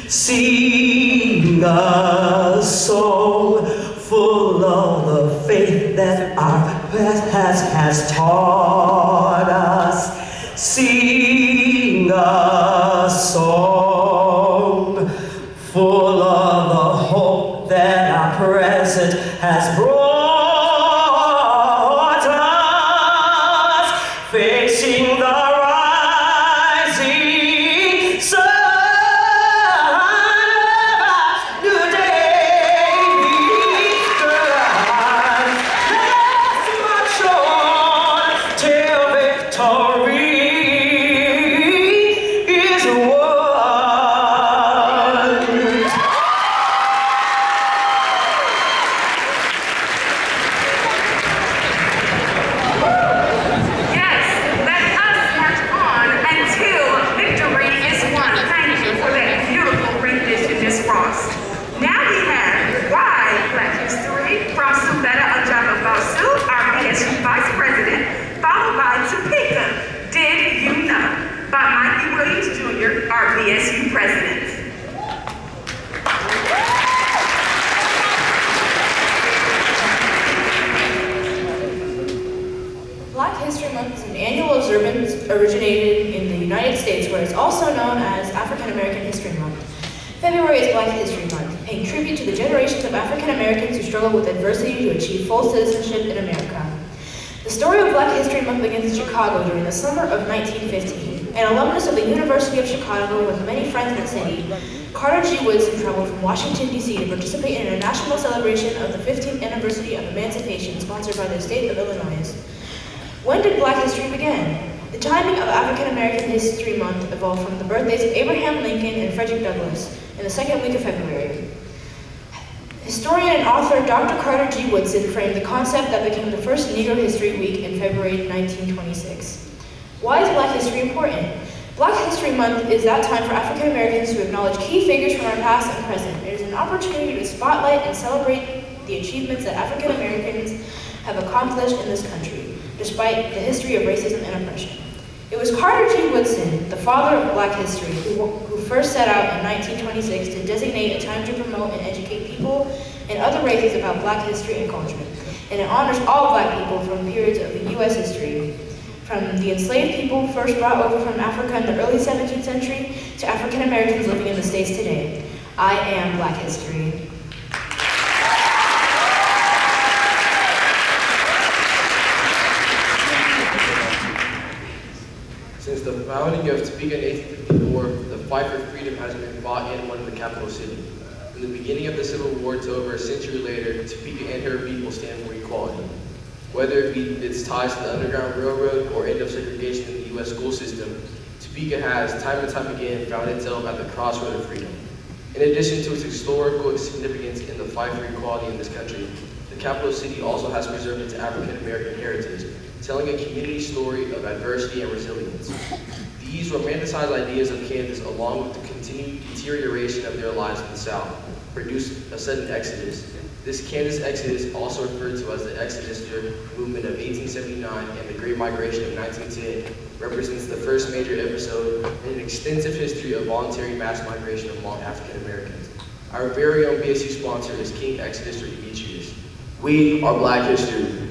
Sing a song full of the faith that our past has taught us. Sing a song full of the hope that our present has brought us. Facing the rising sun. Our BSU president. Black History Month is an annual observance originated in the United States, where it's also known as African American History Month. February is Black History Month, paying tribute to the generations of African Americans who struggled with adversity to achieve full citizenship in America. The story of Black History Month begins in Chicago during the summer of 1915. An alumnus of the University of Chicago with many friends in the city, Carter G. Woodson traveled from Washington, D.C. to participate in a national celebration of the 15th anniversary of emancipation sponsored by the state of Illinois. When did Black history begin? The timing of African American History Month evolved from the birthdays of Abraham Lincoln and Frederick Douglass in the second week of February. Historian and author Dr. Carter G. Woodson framed the concept that became the first Negro History Week in February 1926. Why is Black History important? Black History Month is that time for African Americans to acknowledge key figures from our past and present. It is an opportunity to spotlight and celebrate the achievements that African Americans have accomplished in this country, despite the history of racism and oppression. It was Carter G. Woodson, the father of Black history, who first set out in 1926 to designate a time to promote and educate people and other races about Black history and culture. And it honors all Black people from periods of the U.S. history, from the enslaved people first brought over from Africa in the early 17th century to African Americans living in the States today. I am Black history. Since the founding of Topeka in 1854, the fight for freedom has been fought and won in the capital city. From the beginning of the Civil War to over a century later, Topeka and her people stand for equality. Whether it be its ties to the Underground Railroad or end of segregation in the U.S. school system, Topeka has, time and time again, found itself at the crossroad of freedom. In addition to its historical significance in the fight for equality in this country, the capital city also has preserved its African American heritage, telling a community story of adversity and resilience. These romanticized ideas of Kansas, along with the continued deterioration of their lives in the South, produced a sudden exodus. This Kansas exodus, also referred to as the Exodus movement of 1879 and the Great Migration of 1910, represents the first major episode in an extensive history of voluntary mass migration among African Americans. Our very own BSU sponsor is King Exodus for Demetrius. We are Black History.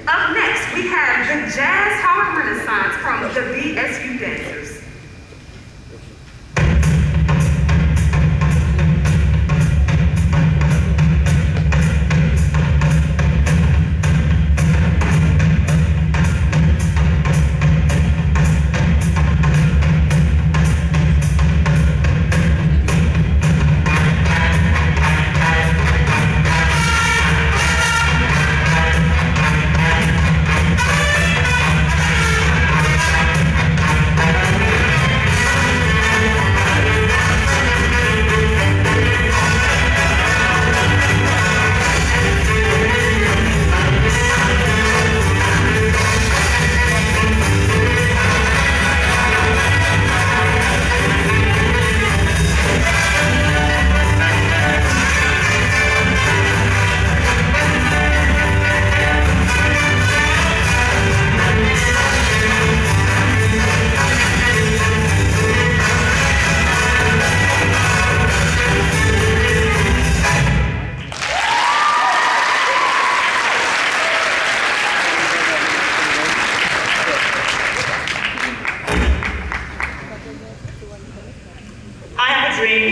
Up next, we have the Jazz Harlem Renaissance from the BSU Dancers.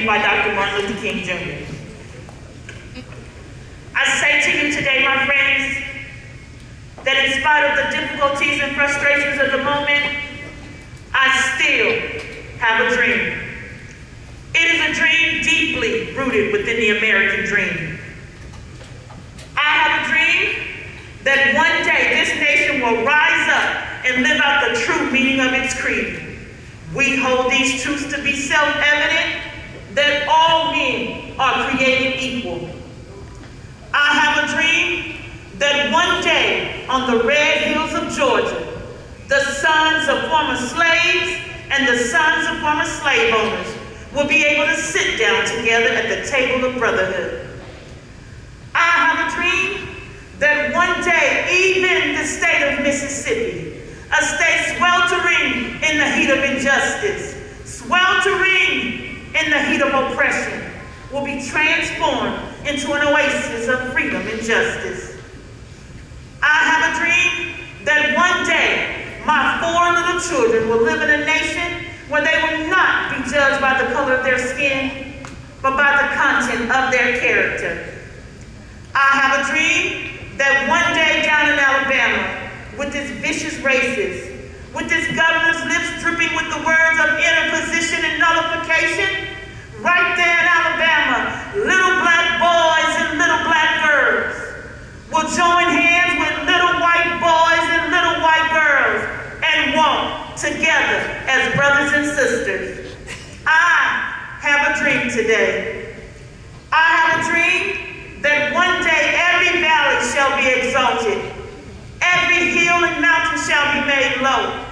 By Dr. Martin Luther King Jr. I say to you today, my friends, that in spite of the difficulties and frustrations of the moment, I still have a dream. It is a dream deeply rooted within the American dream. I have a dream that one day this nation will rise up and live out the true meaning of its creed. We hold these truths to be self-evident, that all men are created equal. I have a dream that one day on the red hills of Georgia, the sons of former slaves and the sons of former slave owners will be able to sit down together at the table of brotherhood. I have a dream that one day even the state of Mississippi, a state sweltering in the heat of injustice, sweltering in the heat of oppression, will be transformed into an oasis of freedom and justice. I have a dream that one day my 4 little children will live in a nation where they will not be judged by the color of their skin, but by the content of their character. I have a dream that one day down in Alabama, with its vicious racists, with its governor's lips dripping with the words of interposition and nullification, Right there in Alabama, little black boys and little black girls will join hands with little white boys and little white girls and walk together as brothers and sisters. I have a dream today. I have a dream that one day every valley shall be exalted. Every hill and mountain shall be made low.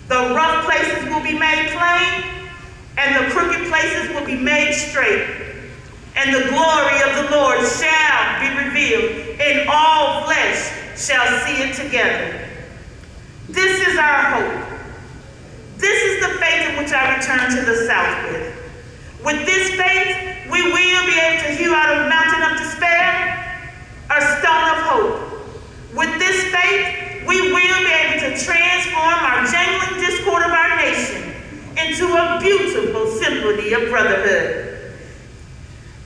The rough places will be made plain, and the crooked places will be made straight. And the glory of the Lord shall be revealed, and all flesh shall see it together. This is our hope. This is the faith in which I return to the South with. With this faith, we will be able to hew out of a mountain of despair a stone of hope. With this faith, we will be able to transform our jangling discord of our nation into a beautiful symphony of brotherhood.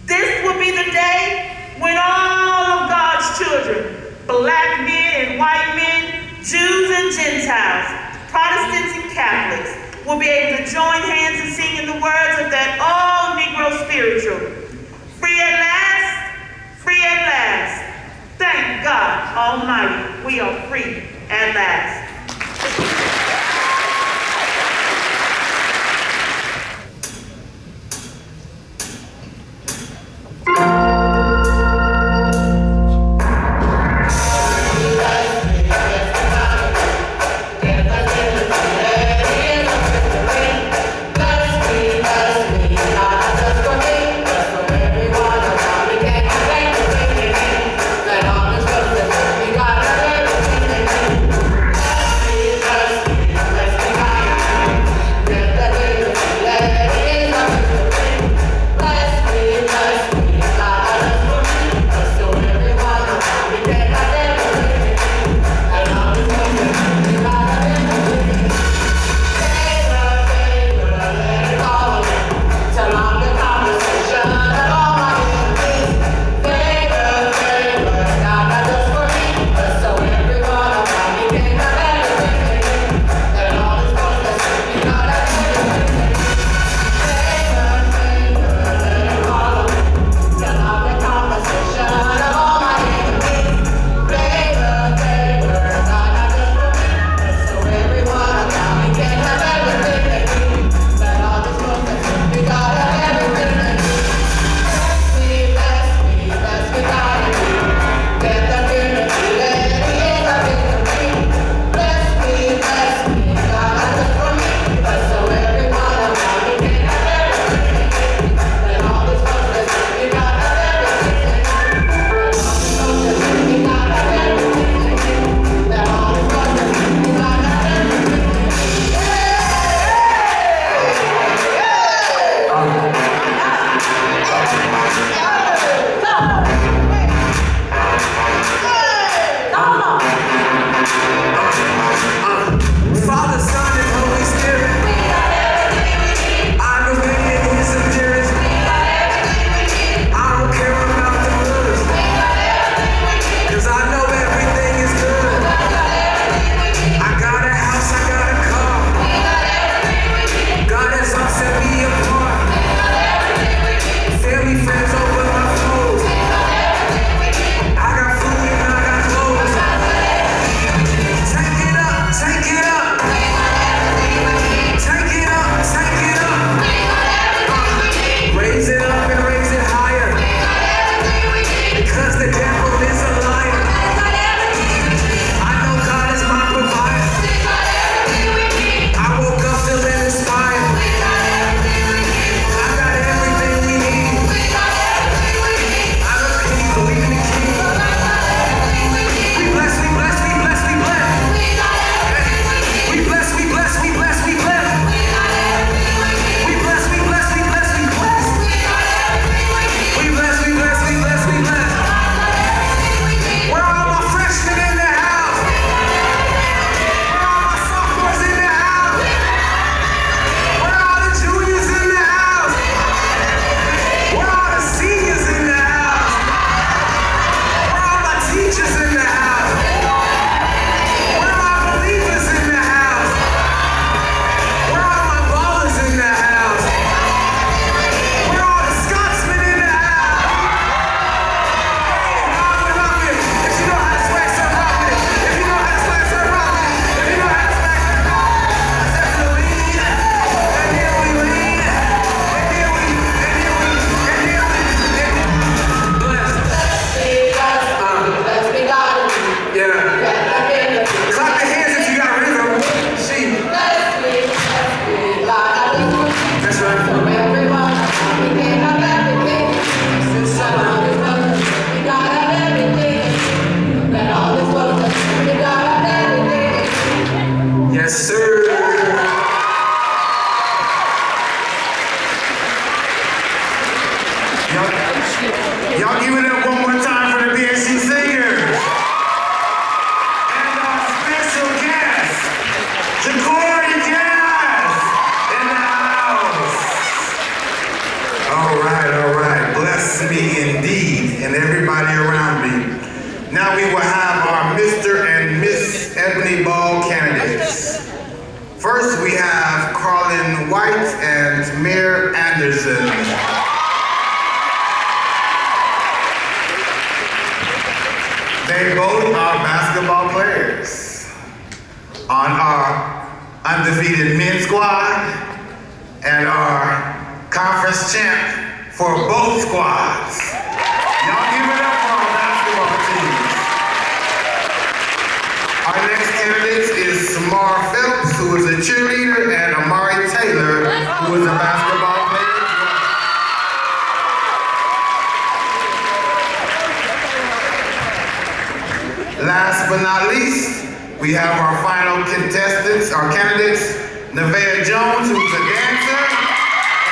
This will be the day when all of God's children, black men and white men, Jews and Gentiles, Protestants and Catholics, will be able to join hands and sing in the words of that old Negro spiritual. Free at last, free at last. Thank God Almighty, we are free at last. Y'all give it up one more time for the BSU singers. And our special guest, Ja'Cory Jazz in the house. All right. Bless me indeed and everybody around me. Now we will have our Mr. and Miss Ebony Ball candidates. First we have Carlin White and Mayor Anderson. They both are basketball players on our undefeated men's squad and our conference champ for both squads. Y'all give it up for our basketball teams. Our next candidate is Samar Phelps, who is a cheerleader, and Amari Taylor, who is a basketball player. Last but not least, we have our final contestants, our candidates, Nevaeh Jones, who's a dancer,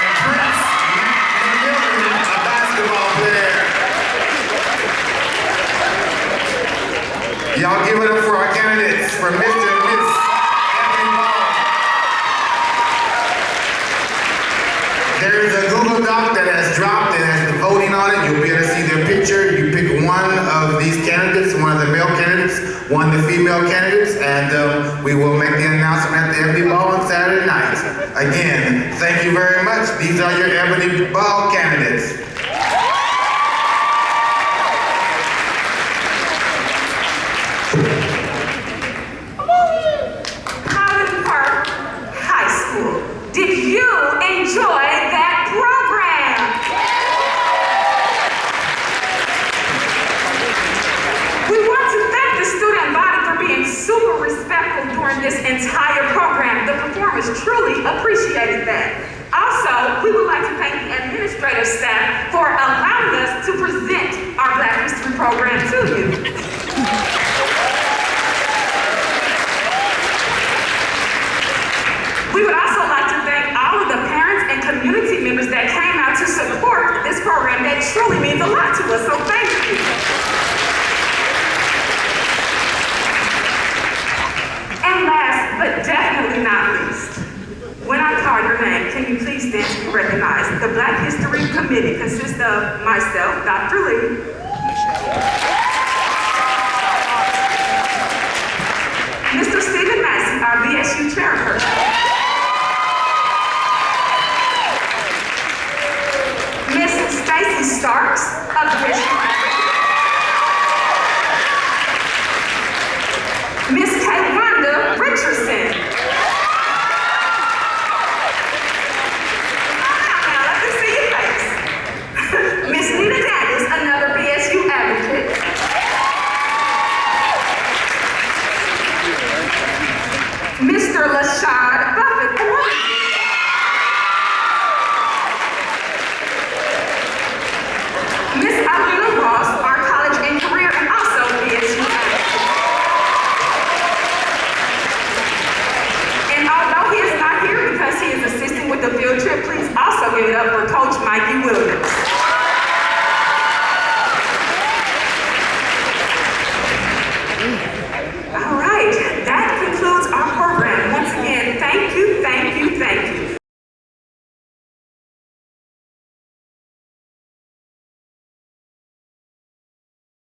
and Prince McMillan, a basketball player. Y'all give it up for our candidates for Mr. and Miss Ebony Ball. There is a Google Doc that has dropped and has the voting on it. You'll be able to see their picture. You pick one of these candidates, one of the male candidates, one of the female candidates, and we will make the announcement at the Ebony Ball on Saturday night. Again, thank you very much. These are your Ebony Ball candidates. Highland Park High School. Did you enjoy that program? We want to thank the student body for being super respectful during this entire program. The performers truly appreciated that. Also, we would like to thank the administrative staff for allowing us to present our Black History program to you. We would also like to thank all of the parents and community members that came out to support this program. That truly means a lot to us, so thank you. And last, but definitely not least, when I call your name, can you please stand to be recognized? The Black History Committee consists of myself, Dr. Lee, Mr. Stephen Massey, our BSU chairperson, Miss Stacy Starks of BSU, Miss Kaywanda Richardson. Now, let me see your face. Miss Nina Davis, another BSU advocate. Mr. Lashad Buffett. Miss Alina Ross, our college and career and also BSU advocate. And although he is not here because he is assisting with the field trip, please also give it up for Coach Mike